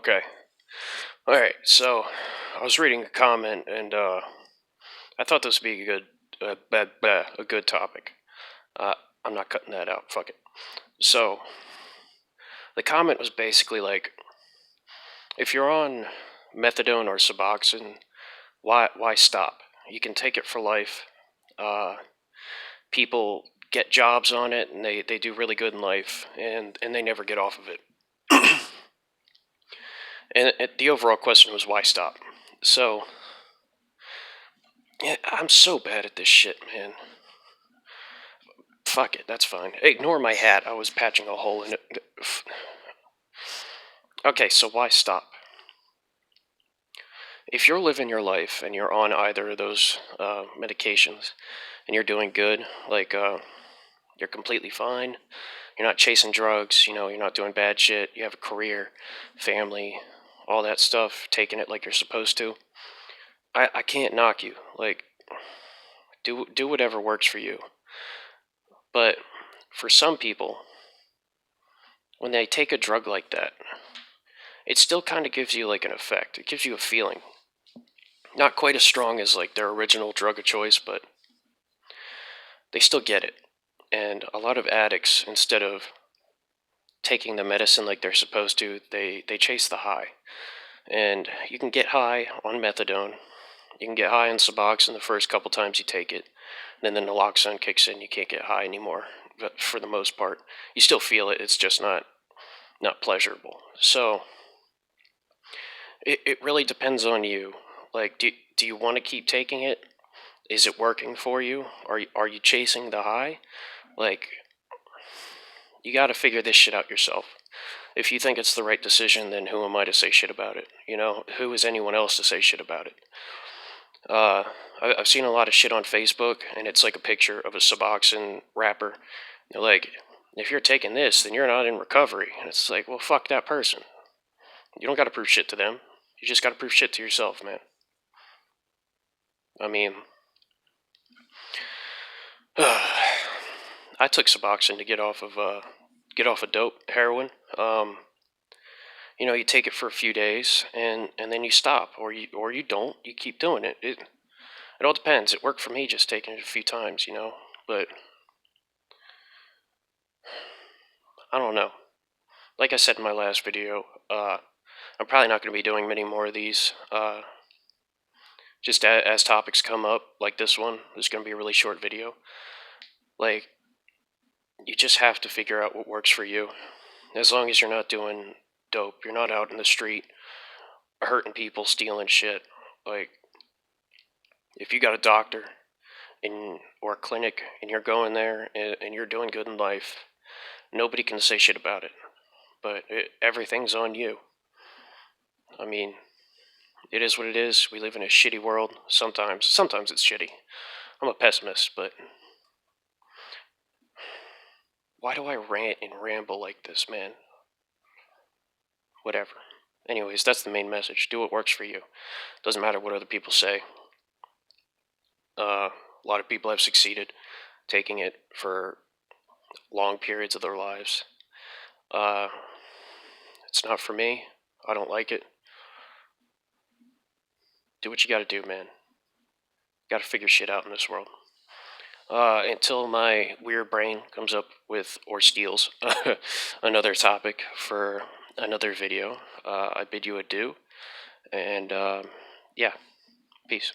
Okay. All right. So I was reading a comment, and I thought this would be a good topic. Uh, I'm not cutting that out. Fuck it. So the comment was basically like, if you're on methadone or Suboxone, why stop? You can take it for life. Uh, People get jobs on it, and they do really good in life, and they never get off of it. And the overall question was, why stop? So yeah, I'm so bad at this shit, man. Fuck it, that's fine. Ignore my hat. I was patching a hole in it. Okay, so why stop? If you're living your life and you're on either of those medications and you're doing good, like you're completely fine, you're not chasing drugs, you're not doing bad shit, you have a career, family, all that stuff, taking it like you're supposed to, I can't knock you. Like, do whatever works for you. But for some people, when they take a drug like that, it still kind of gives you like an effect. It gives you a feeling. Not quite as strong as like their original drug of choice, but they still get it. And a lot of addicts, instead of taking the medicine like they're supposed to, they chase the high. And you can get high on methadone. You can get high on Suboxone the first couple times you take it. And then the naloxone kicks in, you can't get high anymore. But for the most part, you still feel it. It's just not pleasurable. So it really depends on you. Like, do you want to keep taking it? Is it working for you? Are you chasing the high? Like, you got to figure this shit out yourself. If you think it's the right decision, then who am I to say shit about it? Who is anyone else to say shit about it? Uh, I've seen a lot of shit on Facebook, and it's like a picture of a Suboxone wrapper. They're like, if you're taking this, then you're not in recovery. And it's like, well, fuck that person. You don't got to prove shit to them. You just got to prove shit to yourself, man. I mean, I took Suboxone to get off of dope, heroin. You take it for a few days, and then you stop, or you don't. You keep doing it. It all depends. It worked for me just taking it a few times, but I don't know. Like I said in my last video, I'm probably not going to be doing many more of these. Just as topics come up, like this one, this is going to be a really short video. Like, you just have to figure out what works for you. As long as you're not doing dope, you're not out in the street hurting people, stealing shit. Like, if you got a doctor or a clinic and you're going there and you're doing good in life, nobody can say shit about it. But everything's on you. I mean, it is what it is. We live in a shitty world. Sometimes it's shitty. I'm a pessimist, but why do I rant and ramble like this, man? Whatever. Anyways, that's the main message. Do what works for you. Doesn't matter what other people say. A lot of people have succeeded taking it for long periods of their lives. Uh, it's not for me. I don't like it. Do what you gotta do, man. Gotta figure shit out in this world. Until my weird brain comes up with or steals another topic for another video, I bid you adieu. And yeah, peace.